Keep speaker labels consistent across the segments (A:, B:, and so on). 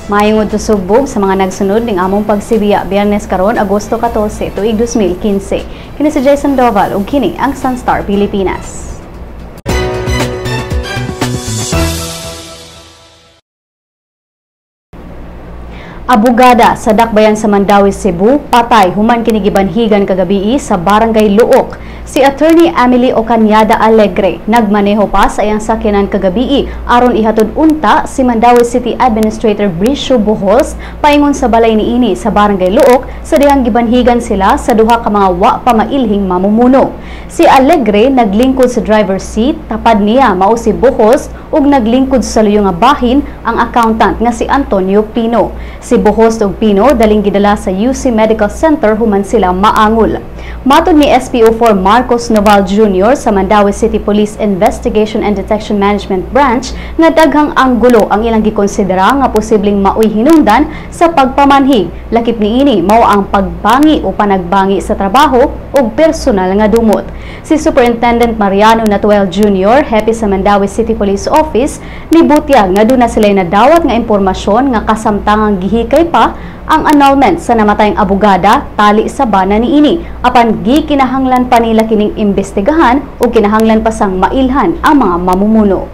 A: Mayong sugbog sa mga nagsunod ning among pagsibiya Biyernes karon Agosto 14 tuig 2015. Kini si Jason Doval ug kini ang Sun.Star Pilipinas. Abogada sa dakbayan sa Mandaue, Cebu, patay human kini gibanhigan kagabi sa Barangay Luok. Si Attorney Emily Ocanyada Alegre nagmaneho pa sa iyang sakyanan kagabi aron ihatod unta si Mandaue City Administrator Bricio Bohols paingon sa balay niini sa Barangay Luok sa dihang gibanhigan sila sa duha ka mga wa pa mailhing mamumuno. Si Alegre naglingkod sa driver's seat, tapad niya mao si Bohols ug naglingkod sa luyo nga bahin ang accountant nga si Antonio Pino. Si Bohols ug Pino daling gidala sa UC Medical Center human sila maangol. Matod ni SPO4 Marcos Noval Jr. sa Mandaue City Police Investigation and Detection Management Branch nga daghang anggulo ang ilang gikonsidera nga posibleng maoy hinungdan sa pagpamanhig. Lakip niini mao ang pagbangi o panagbangi sa trabaho ug personal nga dumot. Si Superintendent Mariano Natuel Jr., hepe sa Mandaue City Police Office, nibutyag nga doon na sila nadawat nga impormasyon nga kasamtangang gihikay pa ang annulment sa namatayang abogada tali sa bana niini. Apan gikinahanglan pa nila kining imbestigahan o kinahanglan pa sang mailhan ang mga mamumuno.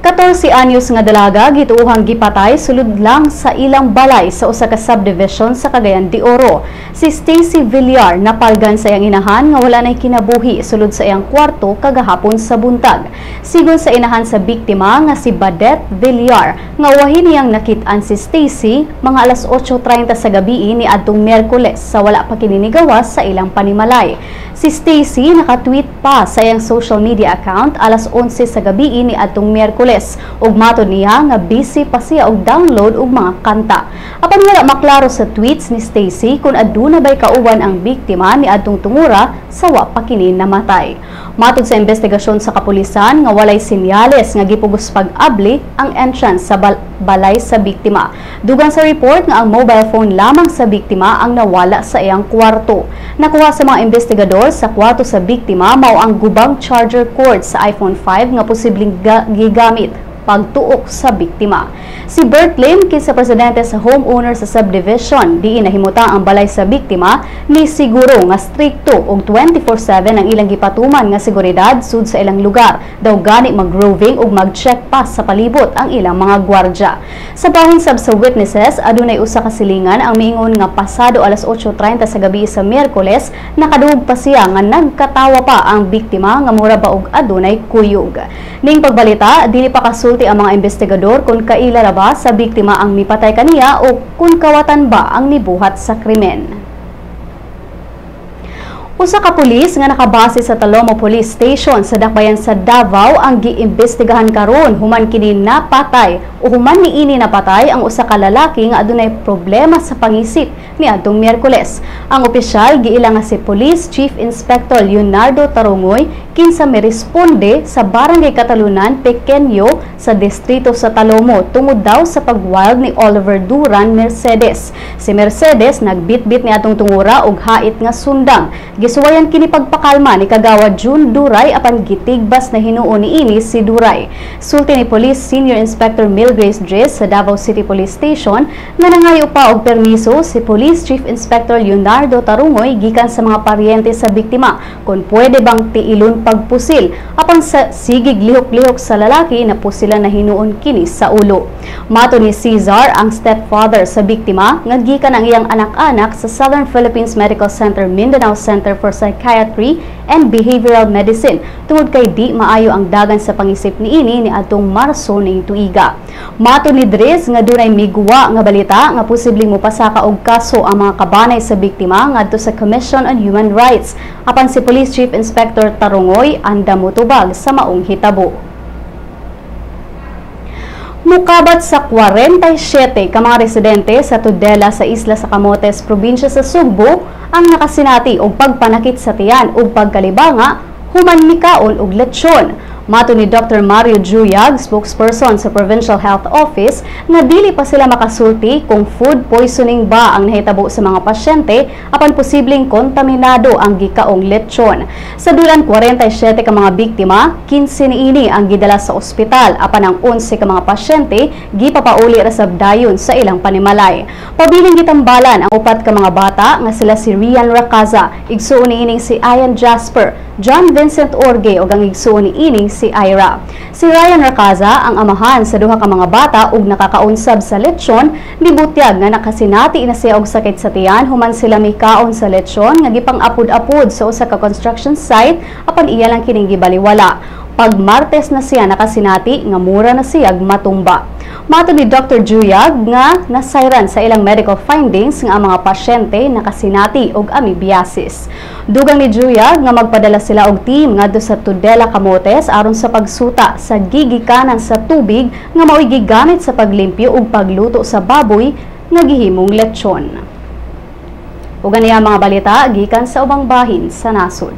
A: 14 anyos nga dalaga gituuhang gipatay sulod lang sa ilang balay sa usa ka subdivision sa Cagayan de Oro. Si Stacy Villar napalgan sa iyang inahan nga wala nay kinabuhi sulod sa iyang kwarto kagahapon sa buntag. Sigon sa inahan sa biktima nga si Badet Villar nga wahin niyang nakit-an si Stacy mga alas 8:30 sa gabi ni adtong Miyerkules sa wala pa kininigawas sa ilang panimalay. Si Stacy nakatweet pa sa iyang social media account alas 11 sa gabi ni adtong Miyerkules ug matod niya nga busy pa siya og download og mga kanta. Apan wala maklaro sa tweets ni Stacy kung aduna bay kauban ang biktima ni adtong tungura sa wa pa kini namatay. Matod sa imbestigasyon sa kapulisan nga walay senyales nga gipugos pag-abli ang entrance sa balay sa biktima. Dugang sa report nga ang mobile phone lamang sa biktima ang nawala sa iyang kwarto. Nakuha sa mga investigador sa kwarto sa biktima mao ang gubang charger cord sa iPhone 5 nga posibleng gigamit pagtuok sa biktima. Si Bert Lim, kinsa presidente sa homeowner sa subdivision, diin nahimutang ang balay sa biktima ni siguro nga strikto og 24/7 ang ilang gipatuman nga seguridad sud sa ilang lugar. Daw gani mag-roving ug mag-check pa sa palibot ang ilang mga gwardya. Sa bahin sab sa witnesses, adunay usa ka silingan ang miingon nga pasado alas 8:30 sa gabi sa Miyerkules nakadungog pa siya nga nagkatawa pa ang biktima nga mura ba og adunay kuyog. Ning pagbalita, dili pa kasulti ang mga investigador kung kaila ba sa biktima ang mipatay kaniya o kung kawatan ba ang nibuhat sa krimen. Usa ka pulis nga nakabase sa Talomo Police Station sa dakbayan sa Davao ang giimbestigahan karon human kini napatay o human niini napatay ang usa ka lalaki nga adunay problema sa pangisip niadtong Miyerkules. Ang opisyal giila nga si Police Chief Inspector Leonardo Tarongoy kinsa Mirespondeng sa Barangay Catalunan, Pequeño sa distrito sa Talomo tungod daw sa pag-wild ni Oliver Duran Mercedes. Si Mercedes nagbitbit niadtong tungura og hait nga sundang. Gisuwayan kini pagpakalma ni Kagawad June Duray apan gitigbas na hinuo niini si Duray. Sulti ni Police Senior Inspector Milgrace Dres sa Davao City Police Station nga nangayo pa og permiso si Police Chief Inspector Leonardo Tarongoy gikan sa mga paryente sa biktima kung pwede bang tiilon pagpusil apan sa sigig lihok-lihok sa lalaki na pusilan na hinuon kini sa ulo. Mato ni Cesar ang stepfather sa biktima nga gikan ang iyang anak-anak sa Southern Philippines Medical Center Mindanao Center for Psychiatry and Behavioral Medicine tungod kay di maayo ang dagan sa pangisip niini ni atong Marso ning tuiga. Mato ni Dres nga dunay miguwa nga balita nga posibleng mopasaka og kaso ang mga kabanay sa biktima ngadto sa Commission on Human Rights. Apan si Police Chief Inspector Tarongoy anda motubag sa maong hitabo. Mukabat sa 47 ka mga residente sa Tudela sa isla sa Camotes, probinsya sa Sugbo ang nakasinati og pagpanakit sa tiyan ug pagkalibanga human mikaon og lechon. Mato ni Dr. Mario Juyag, spokesperson sa Provincial Health Office, nga dili pa sila makasulti kung food poisoning ba ang nahitabo sa mga pasyente apan posibleng kontaminado ang gikaong lechon. Sa dulan 47 ka mga biktima, 15 niini ang gidala sa ospital apan ang 11 ka mga pasyente gipapauli ra sa dayon sa ilang panimalay. Pabiling gitambalan ang 4 ka mga bata nga sila si Rian Racaza, igsuon niining si Ian Jasper, John Vincent Orge ug ang igsuon niining si Ira. Si Ryan Racaza ang amahan sa duha ka mga bata ug nakakaunsab sa lechon, nibutyag nga nakasinati na siya og sakit sa tiyan human sila mikaon sa lechon nga gipang-apod-apod sa usa ka construction site apan iya lang kining gibaliwala. Pag Martes na siya nakasinati nga mura na siya matumba. Mato ni Dr. Juyag nga nasayran sa ilang medical findings nga ang mga pasyente nakasinati og amibiasis. Dugang ni Juyag nga magpadala sila og team ngadto sa Tudela Camotes aron sa pagsuta sa gigikanan sa tubig nga mao'y gigamit sa paglimpyo ug pagluto sa baboy nga gihimong lechon. Ug aniya mga balita gikan sa ubang bahin sa nasod.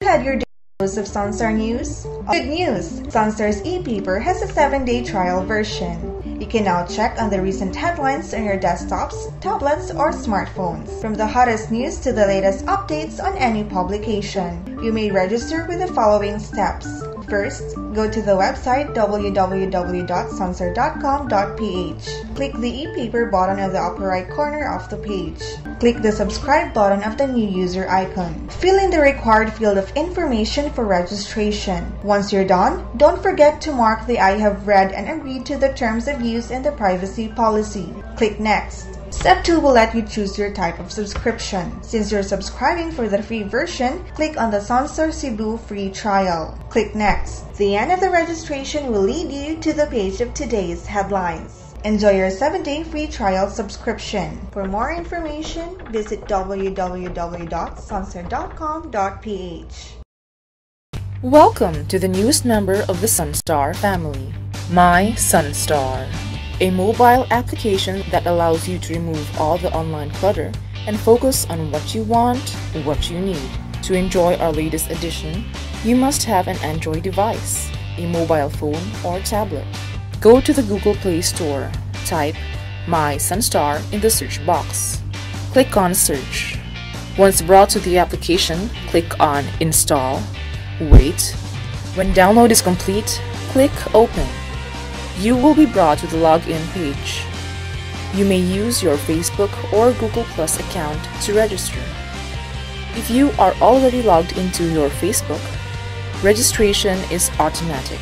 B: Had your dose of Sun.Star News? Good news! Sun.Star's e-paper has a 7-day trial version. You can now check on the recent headlines on your desktops, tablets, or smartphones. From the hottest news to the latest updates on any publication. You may register with the following steps. First, go to the website www.sunstar.com.ph. Click the e-paper button at the upper right corner of the page. Click the subscribe button of the new user icon. Fill in the required field of information for registration. Once you're done, don't forget to mark the I have read and agreed to the terms of use and the privacy policy. Click Next. Step 2 will let you choose your type of subscription. Since you're subscribing for the free version, click on the Sun.Star Cebu free trial. Click Next. The end of the registration will lead you to the page of today's headlines. Enjoy your 7-day free trial subscription. For more information, visit www.sunstar.com.ph.
C: Welcome to the newest member of the Sun.Star family, My Sun.Star, a mobile application that allows you to remove all the online clutter and focus on what you want, what you need. To enjoy our latest edition, you must have an Android device, a mobile phone or tablet. Go to the Google Play Store, type My Sun.Star in the search box. Click on Search. Once brought to the application, click on Install. Wait. When download is complete, click Open. You will be brought to the login page. You may use your Facebook or Google Plus account to register. If you are already logged into your Facebook, registration is automatic.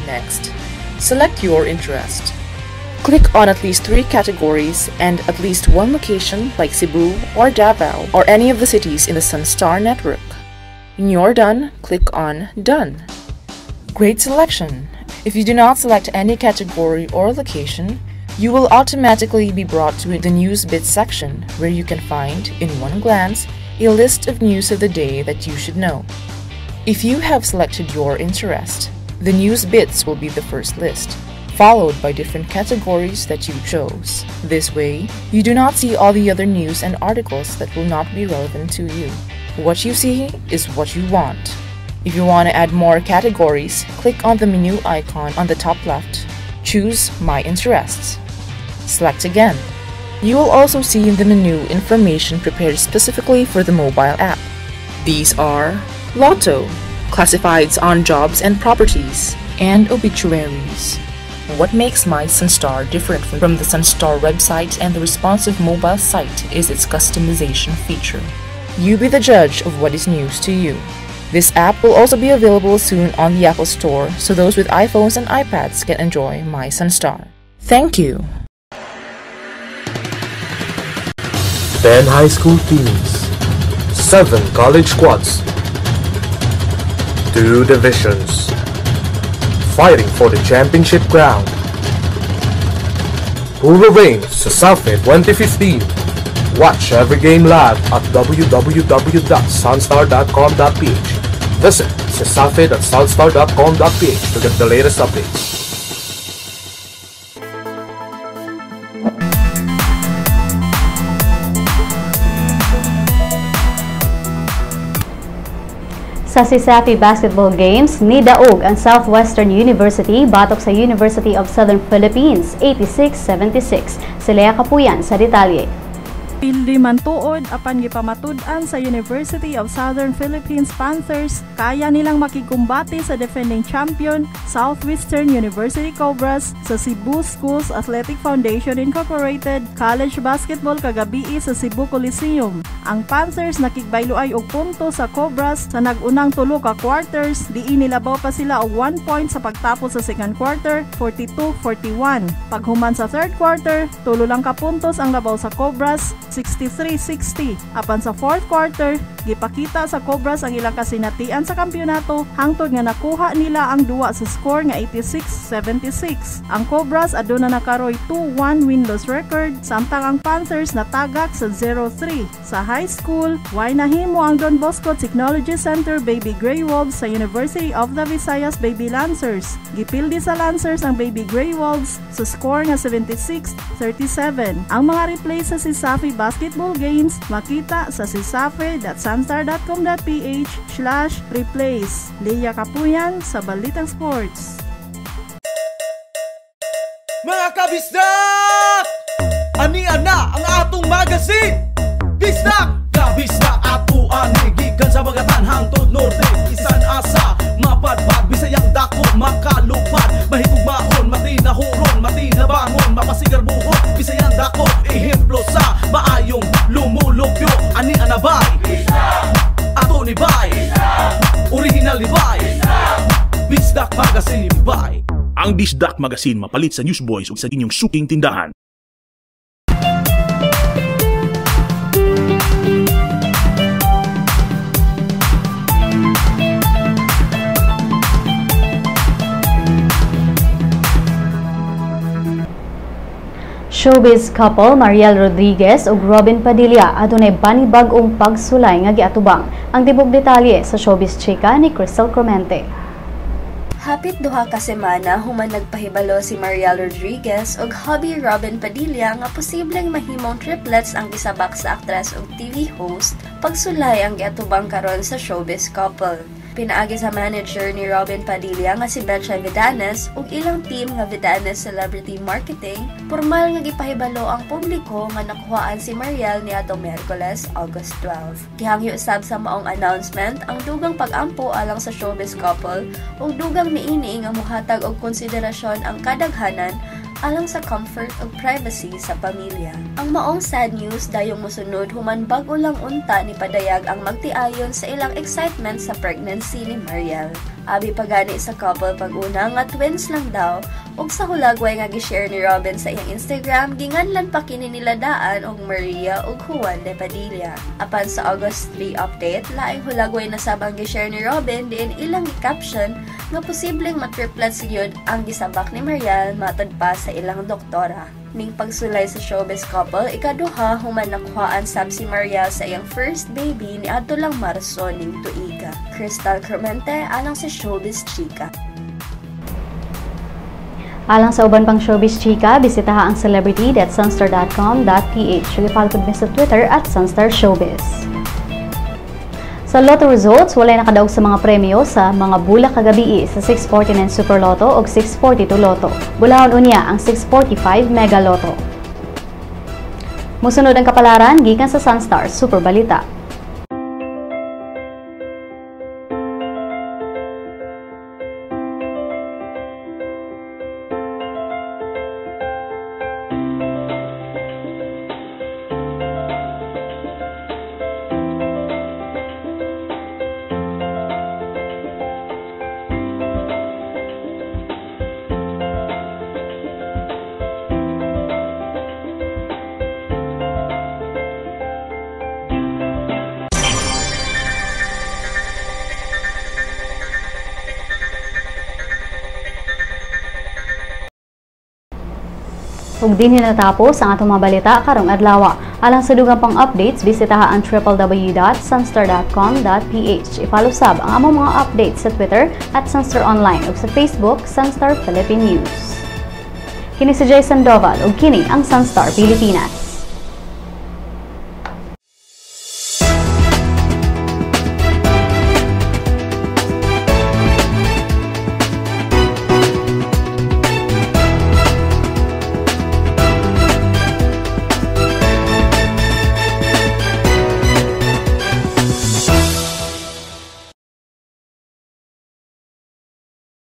C: Next, select your interest. Click on at least 3 categories and at least 1 location like Cebu or Davao or any of the cities in the Sun.Star network. When you're done, click on Done. Great selection! If you do not select any category or location, you will automatically be brought to the News Bits section where you can find, in one glance, a list of news of the day that you should know. If you have selected your interest, the News Bits will be the first list, followed by different categories that you chose. This way, you do not see all the other news and articles that will not be relevant to you. What you see is what you want. If you want to add more categories, click on the menu icon on the top left. Choose My Interests. Select again. You will also see in the menu information prepared specifically for the mobile app. These are Lotto, classifieds on jobs and properties, and obituaries. What makes My Sun.Star different from the Sun.Star website and the responsive mobile site is its customization feature. You be the judge of what is news to you. This app will also be available soon on the Apple Store, so those with iPhones and iPads can enjoy My Sun.Star. Thank you!
D: 10 high school teams, 7 college squads, 2 divisions, fighting for the championship crown. Who will reign sa Southmid 2015? Watch every game live at www.sunstar.com.ph. Visit Southmid@sunstar.com.ph to get the latest updates.
A: Sa CISAFI Basketball Games, nikao'g ang Southwestern University batok sa University of Southern Philippines 86-76. Si Lea Kapuyan sa detalye.
E: Pildi man tuod apan gipamatud-an sa University of Southern Philippines Panthers, kaya nilang makikumbati sa defending champion Southwestern University Cobras sa Cebu Schools Athletic Foundation Incorporated College Basketball kagabi sa Cebu Coliseum. Ang Panthers nakigbayloay og punto sa Cobras sa nag-unang 3 ka quarters, diin nilabaw pa sila og 1 point sa pagtapos sa second quarter, 42-41. Paghuman sa third quarter, 3 lang ka puntos ang labaw sa Cobras, 63-60. Apan sa fourth quarter, gipakita sa Cobras ang ilang kasinatian sa kampyonato hangtod nga nakuha nila ang duwa sa score nga 86-76. Ang Cobras aduna nakaroy 2-1 win-loss record, samtang ang Panthers natagak sa 0-3. Sa high school, way nahimo ang Don Bosco Technology Center Baby Grey Wolves sa University of the Visayas Baby Lancers. Gipildi sa Lancers ang Baby Grey Wolves sa score nga 76-37. Ang mga replay sa CISAFI Basketball Games makita sa cisafi.sunstar.com.ph/replays. Lea Kapuyan sa Balitang Sports.
F: Mga kabisdak! Ania na ang atong magazine! Bisdak! Kabisdak ato ani gikan sa bagatan hangtod norte. Isan asa mapadpad Bisayang dako makalupad. Mahitugmaon, matinahuron, matinabangon, mapasigar buhon. Bisayang dako ehemplo sa maayong lumulupyo. Ani anabay ato ni bay original ni bay Bisdak Magazine ni bay.
G: Ang Bisdak Magazine mapalit sa Newsboys ug sa inyong suking tindahan.
A: Showbiz couple Mariel Rodriguez ug Robin Padilla adunay banibag-ong pagsulay nga giatubang. Ang tibok detalye sa Showbiz Chika ni Crystal Clemente.
H: Hapit duha ka semana human nagpahibalo si Mariel Rodriguez ug hubby Robin Padilla nga posibleng mahimong triplets ang gisabak sa aktres ug TV host pagsulay ang giatubang karon sa Showbiz couple. Pinaagi sa manager ni Robin Padilla nga si Betcha Vidanes ug ilang team nga Vidanes Celebrity Marketing, formal nga gipahibalo ang publiko nga nakuhaan si Mariel niadtong Miyerkules, August 12. Gihangyo usab sa maong announcement ang dugang pag-ampo alang sa Showbiz couple ug dugang niini nga mohatag og konsiderasyon ang kadaghanan alang sa comfort ug privacy sa pamilya. Ang maong sad news dayong mosunod human bag-o lang unta ni padayag ang magtiayon sa ilang excitement sa pregnancy ni Mariel. Abi pagani sa couple pag-una nga twins lang daw, ug sa hulagway nga gi-share ni Robin sa iyang Instagram, ginganlan pa kini nila daan og Maria ug Juan de Padilla. Apan sa August 3 update, laing hulagway na sabang gi-share ni Robin diin ilang i-caption nga posibleng matriplets gyud ang gisabak ni Mariel matod pa sa ilang doktora. Ning pagsulay sa showbiz couple, ikaduha human nakuhaan sab si Mariel sa iyang first baby ni adto lang Marso ning tuiga. Crystal Clemente alang sa Showbiz Chika.
A: Alang sa uban pang Showbiz Chika, bisitaha ang celebrity.sunstar.com.ph ug i-follow pod sa Twitter @SunStarShowbiz. Sa Lotto results, walay nakadaog sa mga premyo sa mga bulak kagabi sa 649 Super Lotto ug 642 Lotto. Bulahon unya ang 645 Mega Lotto. Musunod ang kapalaran gikan sa Sun.Star Super Balita. Ug dinhi natapos ang atong mga balita karong adlaw. Alang sa dugang pang updates, bisitaha ang www.sunstar.com.ph. I-follow sab ang among mga updates sa Twitter @Sunstar Online ug sa Facebook Sun.Star Philippine News. Kini si Jay Sandoval ug kini ang Sun.Star Pilipinas.